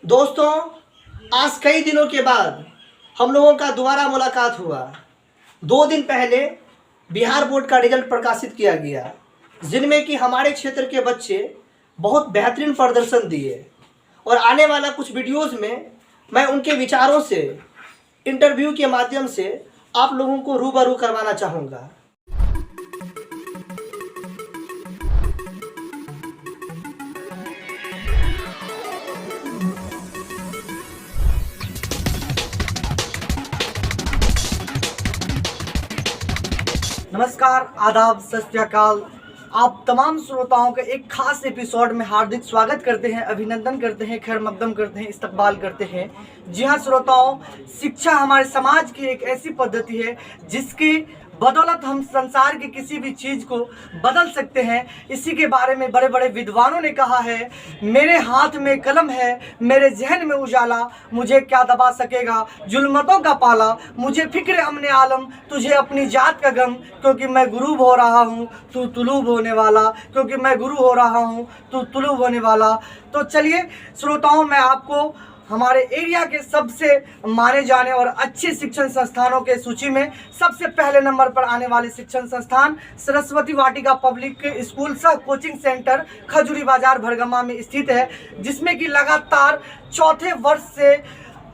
दोस्तों, आज कई दिनों के बाद हम लोगों का दोबारा मुलाकात हुआ। 2 दिन पहले बिहार बोर्ड का रिजल्ट प्रकाशित किया गया, जिनमें कि हमारे क्षेत्र के बच्चे बहुत बेहतरीन प्रदर्शन दिए और आने वाला कुछ वीडियोस में मैं उनके विचारों से इंटरव्यू के माध्यम से आप लोगों को रूबरू करवाना चाहूँगा। नमस्कार, आदाब, सत श्री अकाल। आप तमाम श्रोताओं का एक खास एपिसोड में हार्दिक स्वागत करते हैं, अभिनंदन करते हैं, खैर मकदम करते हैं, इस्तकबाल करते हैं। जी हाँ श्रोताओं, शिक्षा हमारे समाज की एक ऐसी पद्धति है जिसकी बदौलत हम संसार की किसी भी चीज़ को बदल सकते हैं। इसी के बारे में बड़े बड़े विद्वानों ने कहा है, मेरे हाथ में कलम है, मेरे जहन में उजाला, मुझे क्या दबा सकेगा जुल्मतों का पाला, मुझे फिक्र अमने आलम, तुझे अपनी जात का गम, क्योंकि मैं गुरूब हो रहा हूँ तू तुलूब होने वाला, क्योंकि मैं गुरु हो रहा हूँ तू तुलूब होने वाला। तो चलिए श्रोताओं, मैं आपको हमारे एरिया के सबसे माने जाने और अच्छे शिक्षण संस्थानों के सूची में सबसे पहले नंबर पर आने वाले शिक्षण संस्थान सरस्वती वाटिका पब्लिक स्कूल सह कोचिंग सेंटर खजूरी बाजार भरगमा में स्थित है, जिसमें कि लगातार चौथे वर्ष से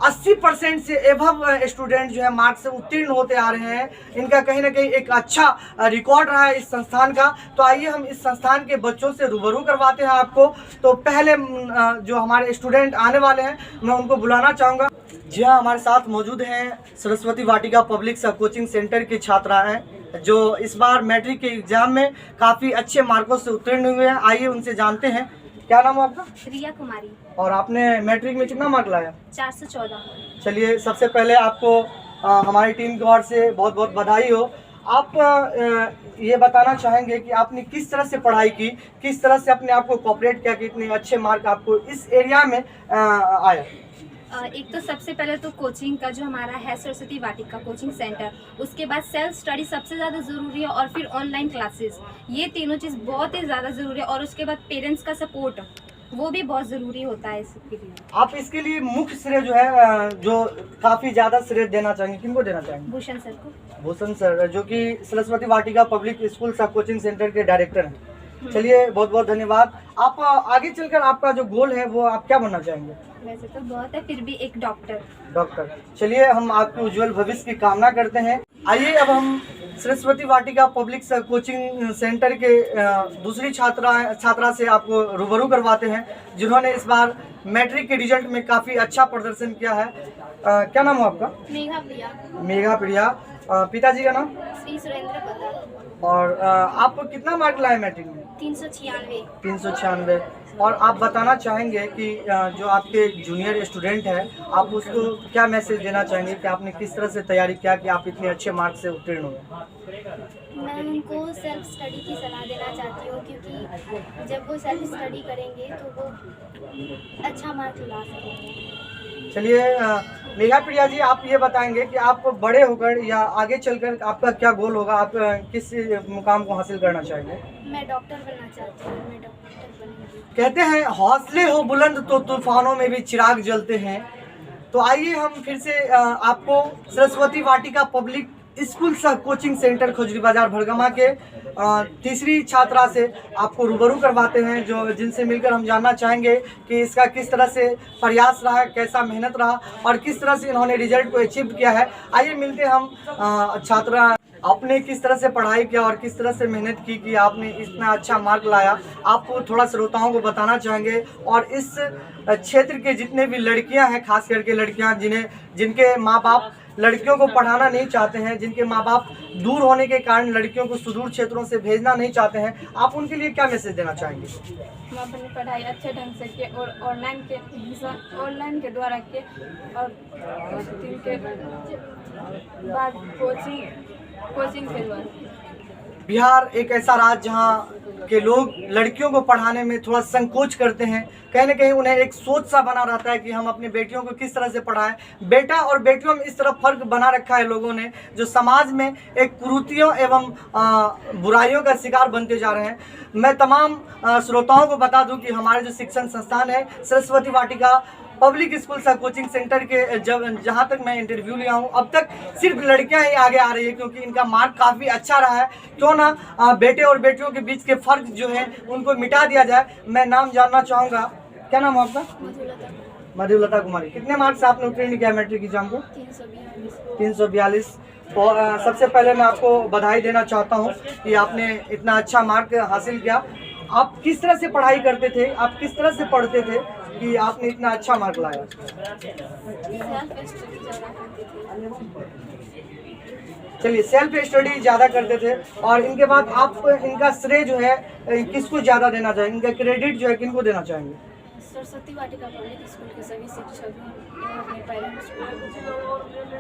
80% से एभव स्टूडेंट जो है मार्क्स से उत्तीर्ण होते आ रहे हैं। इनका कहीं ना कहीं एक अच्छा रिकॉर्ड रहा है इस संस्थान का। तो आइए हम इस संस्थान के बच्चों से रूबरू करवाते हैं आपको। तो पहले जो हमारे स्टूडेंट आने वाले हैं मैं उनको बुलाना चाहूँगा। जी हाँ, हमारे साथ मौजूद हैं सरस्वती वाटिका पब्लिक कोचिंग सेंटर की छात्रा हैं जो इस बार मैट्रिक के एग्जाम में काफ़ी अच्छे मार्कों से उत्तीर्ण हुए हैं। आइए उनसे जानते हैं। क्या नाम है आपका? रिया कुमारी। और आपने मैट्रिक में कितना मार्क लाया? 414। चलिए, सबसे पहले आपको हमारी टीम की ओर से बहुत बहुत बधाई हो। आप ये बताना चाहेंगे कि आपने किस तरह से पढ़ाई की, किस तरह से अपने आप को कोऑपरेट किया कि इतने अच्छे मार्क आपको इस एरिया में आया? एक तो सबसे पहले तो कोचिंग का जो हमारा है सरस्वती वाटिका कोचिंग सेंटर, उसके बाद सेल्फ स्टडी सबसे ज़्यादा ज़रूरी है और फिर ऑनलाइन क्लासेस, ये तीनों चीज़ बहुत ही ज़्यादा ज़रूरी है। और उसके बाद पेरेंट्स का सपोर्ट वो भी बहुत ज़रूरी होता है इसके लिए। आप इसके लिए मुख्य श्रेय जो है जो काफ़ी ज़्यादा श्रेय देना चाहेंगे, किनको देना चाहेंगे? भूषण सर को। भूषण सर, जो कि सरस्वती वाटिका पब्लिक स्कूल सब कोचिंग सेंटर के डायरेक्टर हैं। चलिए, बहुत बहुत धन्यवाद। आप आगे चलकर आपका जो गोल है वो आप क्या बनना चाहेंगे? वैसे तो बहुत है, फिर भी एक डॉक्टर। चलिए, हम आपके उज्जवल भविष्य की कामना करते हैं। आइए अब हम सरस्वती वाटिका पब्लिक कोचिंग सेंटर के दूसरी छात्रा से आपको रूबरू करवाते हैं, जिन्होंने इस बार मैट्रिक के रिजल्ट में काफ़ी अच्छा प्रदर्शन किया है। क्या नाम है आपका? मेघा प्रिया। पिताजी का नाम? श्री सुरेंद्र प्रताप। और आप कितना मार्क लाए मैट्रिक में? 396। और आप बताना चाहेंगे कि जो आपके जूनियर स्टूडेंट हैं, आप उसको क्या मैसेज देना चाहेंगे कि आपने किस तरह से तैयारी किया कि आप इतने अच्छे मार्क से उत्तीर्ण हुए? मैं उनको सेल्फ स्टडी की सलाह देना चाहती हूँ, क्योंकि जब वो सेल्फ स्टडी करेंगे तो वो अच्छा मार्क ला सकेंगे। चलिए, मेघा प्रिया जी, आप ये बताएंगे कि आप बड़े होकर या आगे चलकर आपका क्या गोल होगा? आप किस मुकाम को हासिल करना चाहेंगे? मैं डॉक्टर बनना चाहती हूँ। मैं डॉक्टर बनूंगी। कहते हैं हौसले हो बुलंद तो तूफानों में भी चिराग जलते हैं। तो आइए हम फिर से आपको सरस्वती वाटिका पब्लिक स्कूल सह कोचिंग सेंटर खजूरी बाजार भरगमा के तीसरी छात्रा से आपको रूबरू करवाते हैं, जो जिनसे मिलकर हम जानना चाहेंगे कि इसका किस तरह से प्रयास रहा, कैसा मेहनत रहा और किस तरह से इन्होंने रिजल्ट को अचीव किया है। आइए मिलते हम छात्रा, आपने किस तरह से पढ़ाई किया और किस तरह से मेहनत की कि आपने इतना अच्छा मार्क लाया, आप थोड़ा श्रोताओं को बताना चाहेंगे। और इस क्षेत्र के जितने भी लड़कियां हैं, खास करके लड़कियां जिनके माँ बाप लड़कियों को पढ़ाना नहीं चाहते हैं, जिनके माँ बाप दूर होने के कारण लड़कियों को सुदूर क्षेत्रों से भेजना नहीं चाहते हैं, आप उनके लिए क्या मैसेज देना चाहेंगे? हम अपनी पढ़ाई अच्छे ढंग से किए और ऑनलाइन के द्वारा किए और दिन के बाद कोचिंग के द्वारा। बिहार एक ऐसा राज्य जहां के लोग लड़कियों को पढ़ाने में थोड़ा संकोच करते हैं। कहीं ना कहीं उन्हें एक सोच सा बना रहता है कि हम अपनी बेटियों को किस तरह से पढ़ाएं। बेटा और बेटियों में इस तरह फर्क बना रखा है लोगों ने, जो समाज में एक कुरीतियों एवं बुराइयों का शिकार बनते जा रहे हैं। मैं तमाम श्रोताओं को बता दूं कि हमारे जो शिक्षण संस्थान है सरस्वती वाटिका पब्लिक स्कूल सा कोचिंग सेंटर के जहाँ तक मैं इंटरव्यू लिया हूँ, अब तक सिर्फ लड़कियां ही आगे आ रही है, क्योंकि इनका मार्क काफ़ी अच्छा रहा है। क्यों ना बेटे और बेटियों के बीच के फर्क जो है उनको मिटा दिया जाए। मैं नाम जानना चाहूँगा, क्या नाम है आपका? मधुलता कुमारी। कितने मार्क्स से आपने उत्तीर्ण किया मैट्रिक एग्जाम को? 342। सबसे पहले मैं आपको बधाई देना चाहता हूँ कि आपने इतना अच्छा मार्क हासिल किया। आप किस तरह से पढ़ाई करते थे, आप किस तरह से पढ़ते थे कि आपने इतना अच्छा मार्क लाया? चलिए, सेल्फ स्टडी ज़्यादा करते थे। और इनके बाद आप इनका श्रेय जो है किसको ज़्यादा देना चाहेंगे, इनका क्रेडिट जो है किनको देना चाहेंगे? सरस्वती वाटिका पब्लिक स्कूल के सभी शिक्षक।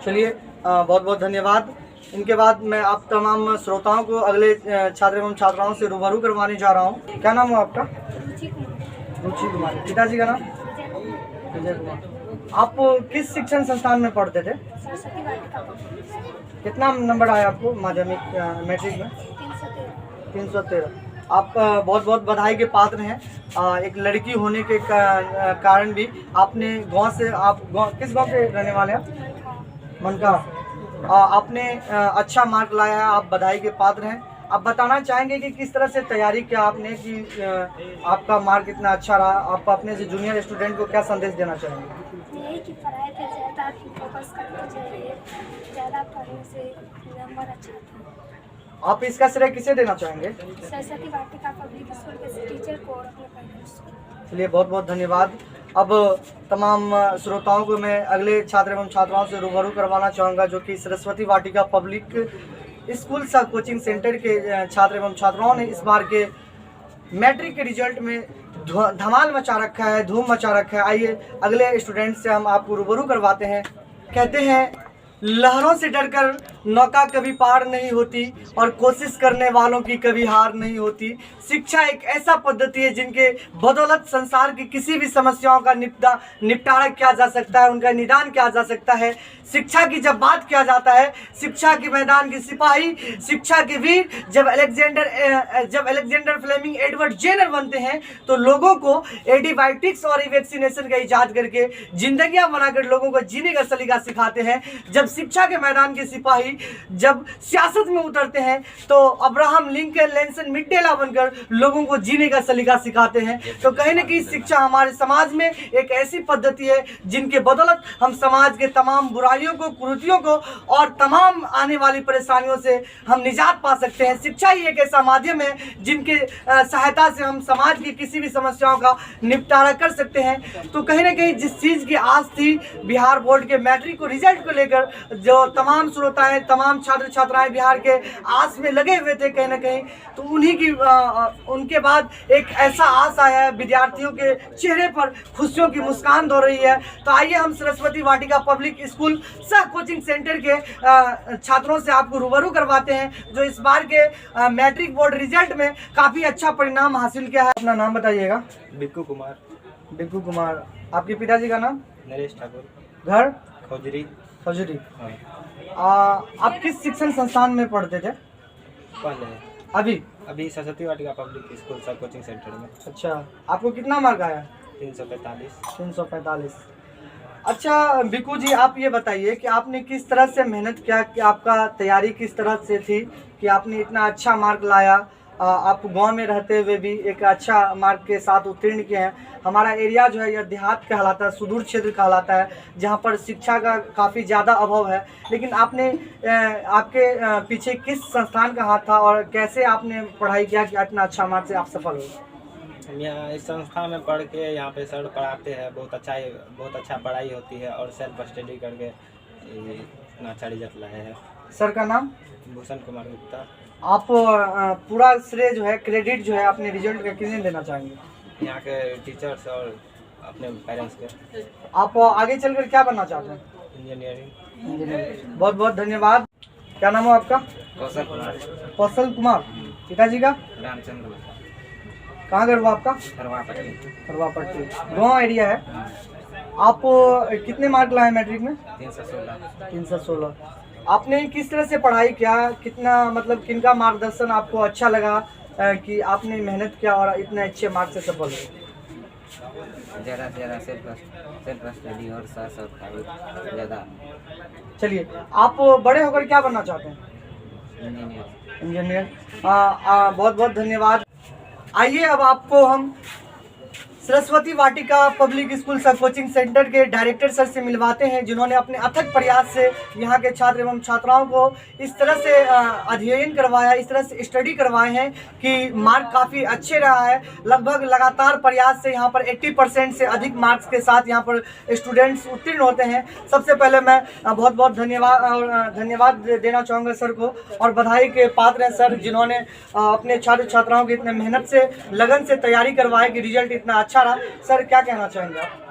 चलिए, बहुत बहुत धन्यवाद। इनके बाद मैं आप तमाम श्रोताओं को अगले छात्र एवं छात्राओं से रूबरू करवाने जा रहा हूँ। क्या नाम है आपका? रुचि कुमारी। पिताजी का नाम? विजय कुमार। आप किस शिक्षण संस्थान में पढ़ते थे? सरस्वती वाटिका। कितना नंबर आया आपको माध्यमिक मैट्रिक में? 313। आप बहुत बहुत बधाई के पात्र हैं। एक लड़की होने के कारण भी आपने गांव से, आप किस गांव के रहने वाले हैं? मनका। आपने अच्छा मार्क लाया है, आप बधाई के पात्र हैं। आप बताना चाहेंगे कि किस तरह से तैयारी किया आपने कि आपका मार्क इतना अच्छा रहा? आप अपने से जूनियर स्टूडेंट को क्या संदेश देना चाहेंगे? यही कि पढ़ाई पर ज़्यादा फोकस करना चाहिए, ज़्यादा पढ़ने से नंबर अच्छा आता है। आप इसका श्रेय किसे देना चाहेंगे? सरस्वती वाटिका पब्लिक स्कूल के टीचर को और अपने पेरेंट्स को। चलिए, बहुत बहुत धन्यवाद। अब तमाम श्रोताओं को मैं अगले छात्र एवं छात्राओं से रूबरू करवाना चाहूँगा, जो कि सरस्वती वाटिका पब्लिक स्कूल सा कोचिंग सेंटर के छात्र एवं छात्राओं ने इस बार के मैट्रिक के रिजल्ट में धमाल मचा रखा है, धूम मचा रखा है। आइए अगले स्टूडेंट से हम आपको रूबरू करवाते हैं। कहते हैं, लहरों से डरकर नौका कभी पार नहीं होती और कोशिश करने वालों की कभी हार नहीं होती। शिक्षा एक ऐसा पद्धति है जिनके बदौलत संसार की किसी भी समस्याओं का निपटारा किया जा सकता है, उनका निदान किया जा सकता है। शिक्षा की जब बात किया जाता है, शिक्षा के मैदान के सिपाही, शिक्षा के वीर जब अलेक्जेंडर फ्लेमिंग एडवर्ड जेनर बनते हैं, तो लोगों को एंटीबायोटिक्स और वैक्सीनेशन का इजाद करके जिंदगियां बनाकर लोगों को जीने का सलीका सिखाते हैं। जब शिक्षा के मैदान के सिपाही जब सियासत में उतरते हैं, तो अब्राहम लिंकन, नेल्सन मंडेला बनकर लोगों को जीने का सलीका सिखाते हैं। तो कहीं ना कहीं शिक्षा हमारे समाज में एक ऐसी पद्धति है जिनके बदौलत हम समाज के तमाम बुराइयों को, कुरीतियों को और तमाम आने वाली परेशानियों से हम निजात पा सकते हैं। शिक्षा ही एक ऐसा माध्यम है जिनके सहायता से हम समाज की किसी भी समस्याओं का निपटारा कर सकते हैं। तो कहीं ना कहीं जिस चीज़ की आस थी बिहार बोर्ड के मैट्रिक को रिजल्ट को लेकर, जो तमाम श्रोताएं, तमाम छात्र छात्राएं बिहार के आस में लगे हुए थे कहीं ना कहीं, तो उनके बाद एक ऐसा आस आया है, विद्यार्थियों के चेहरे पर खुशियों की मुस्कान दौड़ रही है। तो आइए हम सरस्वती वाटिका पब्लिक स्कूल सह कोचिंग सेंटर के छात्रों से आपको रूबरू करवाते हैं, जो इस बार के मैट्रिक बोर्ड रिजल्ट में काफ़ी अच्छा परिणाम हासिल किया है। अपना नाम बताइएगा। बिक्कू कुमार। बिक्कू कुमार। आपके पिताजी का नाम? नरेश ठाकुर। घर? खौजरी। खौजरी। हाँ। आप किस शिक्षण संस्थान में पढ़ते थे? पहले अभी सरस्वती वाटिका पब्लिक स्कूल सा कोचिंग सेंटर में। अच्छा, आपको कितना मार्क आया? 345। 345। अच्छा बिक्कू जी, आप ये बताइए कि आपने किस तरह से मेहनत किया, कि आपका तैयारी किस तरह से थी कि आपने इतना अच्छा मार्क लाया? आप गांव में रहते हुए भी एक अच्छा मार्क के साथ उत्तीर्ण किए हैं। हमारा एरिया जो है यह देहात कहलाता है, सुदूर क्षेत्र कहलाता है, जहां पर शिक्षा का काफ़ी ज़्यादा अभाव है। लेकिन आपने आपके पीछे किस संस्थान का हाथ था और कैसे आपने पढ़ाई किया कि इतना अच्छा मार्क से आप सफल हो? हम यहाँ इस संस्था में पढ़ के यहाँ पे सर पढ़ाते हैं, बहुत अच्छा पढ़ाई होती है और सेल्फ स्टडी करके इतना अच्छा रिजल्ट लाए हैं। सर का नाम? भूषण कुमार गुप्ता। आप पूरा श्रेय जो है, क्रेडिट जो है अपने रिजल्ट का किसने देना चाहेंगे? यहाँ के टीचर्स और अपने पेरेंट्स के। आप आगे चलकर क्या बनना चाहते हैं? इंजीनियरिंग। बहुत बहुत धन्यवाद। क्या नाम है आपका? कौशल कुमार। कौशल कुमार। पिताजी का? रामचंद्र। कहाँ घर हुआ आपका? करवा पट्टी। करवा पट्टी गाँव एरिया है। आप कितने मार्क लाए मैट्रिक में? 316। 316। आपने किस तरह से पढ़ाई किया, कितना मतलब किनका मार्गदर्शन आपको अच्छा लगा कि आपने मेहनत किया और इतने अच्छे मार्क्स से सफल हुए? ज़्यादा से ज़्यादा सेल्फ स्टडी और साथ साथ का भी ज़्यादा। चलिए, आप बड़े होकर क्या बनना चाहते हैं? इंजीनियर। बहुत बहुत धन्यवाद। आइए अब आपको हम सरस्वती वाटिका पब्लिक स्कूल सब कोचिंग सेंटर के डायरेक्टर सर से मिलवाते हैं, जिन्होंने अपने अथक प्रयास से यहाँ के छात्र एवं छात्राओं को इस तरह से अध्ययन करवाया, इस तरह से स्टडी करवाए हैं कि मार्क काफ़ी अच्छे रहा है। लगभग लगातार प्रयास से यहाँ पर 80% से अधिक मार्क्स के साथ यहाँ पर स्टूडेंट्स उत्तीर्ण होते हैं। सबसे पहले मैं बहुत बहुत धन्यवाद देना चाहूँगा सर को, और बधाई के पात्र हैं सर, जिन्होंने अपने छात्र छात्राओं की इतने मेहनत से लगन से तैयारी करवाए कि रिजल्ट इतना अच्छा रहा। सर क्या कहना चाहेंगे आप?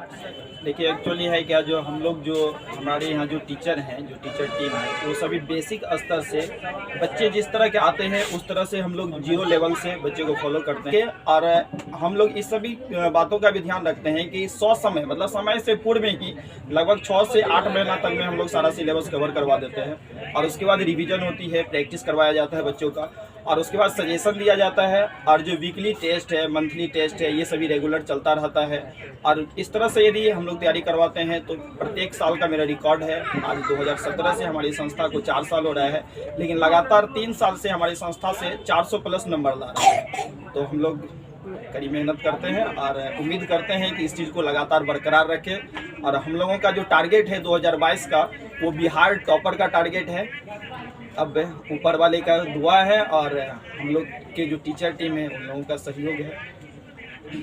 देखिए, एक्चुअली है क्या, जो हम लोग जो हमारे यहाँ जो टीचर हैं, जो टीचर टीम है, वो सभी बेसिक स्तर से बच्चे जिस तरह के आते हैं उस तरह से हम लोग 0 लेवल से बच्चे को फॉलो करते हैं। और हम लोग इस सभी बातों का भी ध्यान रखते हैं कि समय मतलब समय से पूर्व में ही लगभग 6 से 8 महीना तक में हम लोग सारा सिलेबस कवर करवा देते हैं। और उसके बाद रिविजन होती है, प्रैक्टिस करवाया जाता है बच्चों का, और उसके बाद सजेशन दिया जाता है। और जो वीकली टेस्ट है, मंथली टेस्ट है, ये सभी रेगुलर चलता रहता है। और इस तरह से यदि हम लोग तैयारी करवाते हैं तो प्रत्येक साल का मेरा रिकॉर्ड है। आज 2017 से हमारी संस्था को 4 साल हो रहा है, लेकिन लगातार 3 साल से हमारी संस्था से 400 प्लस नंबर ला रहा है। तो हम लोग कड़ी मेहनत करते हैं और उम्मीद करते हैं कि इस चीज़ को लगातार बरकरार रखें। और हम लोगों का जो टारगेट है 2022 का, वो बिहार टॉपर का टारगेट है। अब ऊपर वाले का दुआ है और हम लोग के जो टीचर टीम है उन लोगों का सहयोग है।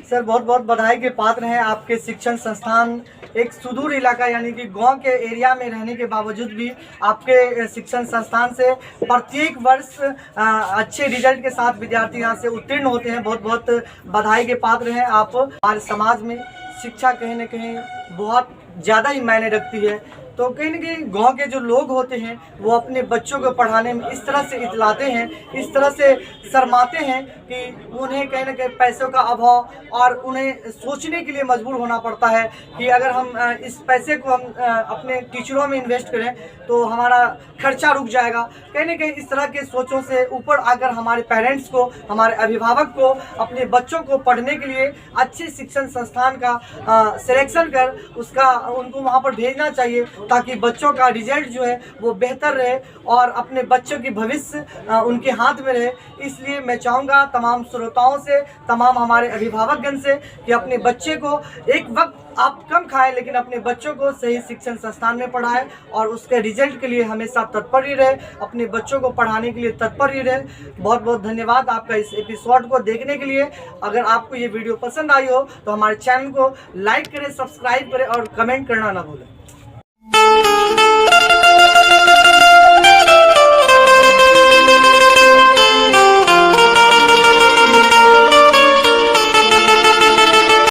सर बहुत बहुत बधाई के पात्र हैं। आपके शिक्षण संस्थान एक सुदूर इलाका यानी कि गांव के एरिया में रहने के बावजूद भी आपके शिक्षण संस्थान से प्रत्येक वर्ष अच्छे रिजल्ट के साथ विद्यार्थी यहाँ से उत्तीर्ण होते हैं। बहुत बहुत बधाई के पात्र हैं आप। हमारे समाज में शिक्षा कहीं न कहीं बहुत ज़्यादा ही मायने रखती है, तो कहीं न कहीं गांव के जो लोग होते हैं वो अपने बच्चों को पढ़ाने में इस तरह से इतलाते हैं, इस तरह से शर्माते हैं कि उन्हें कहीं न कहीं पैसों का अभाव और उन्हें सोचने के लिए मजबूर होना पड़ता है कि अगर हम इस पैसे को हम अपने टीचरों में इन्वेस्ट करें तो हमारा खर्चा रुक जाएगा। कहीं न कहीं इस तरह के सोचों से ऊपर आकर हमारे पेरेंट्स को, हमारे अभिभावक को अपने बच्चों को पढ़ने के लिए अच्छे शिक्षण संस्थान का सिलेक्शन कर उनको वहाँ पर भेजना चाहिए, ताकि बच्चों का रिजल्ट जो है वो बेहतर रहे और अपने बच्चों की भविष्य उनके हाथ में रहे। इसलिए मैं चाहूँगा तमाम श्रोताओं से, तमाम हमारे अभिभावकगण से कि अपने बच्चे को एक वक्त आप कम खाएं लेकिन अपने बच्चों को सही शिक्षण संस्थान में पढ़ाएं और उसके रिजल्ट के लिए हमेशा तत्पर ही रहे, अपने बच्चों को पढ़ाने के लिए तत्पर ही रहे। बहुत बहुत धन्यवाद आपका इस एपिसोड को देखने के लिए। अगर आपको ये वीडियो पसंद आई हो तो हमारे चैनल को लाइक करें, सब्सक्राइब करें और कमेंट करना ना भूलें।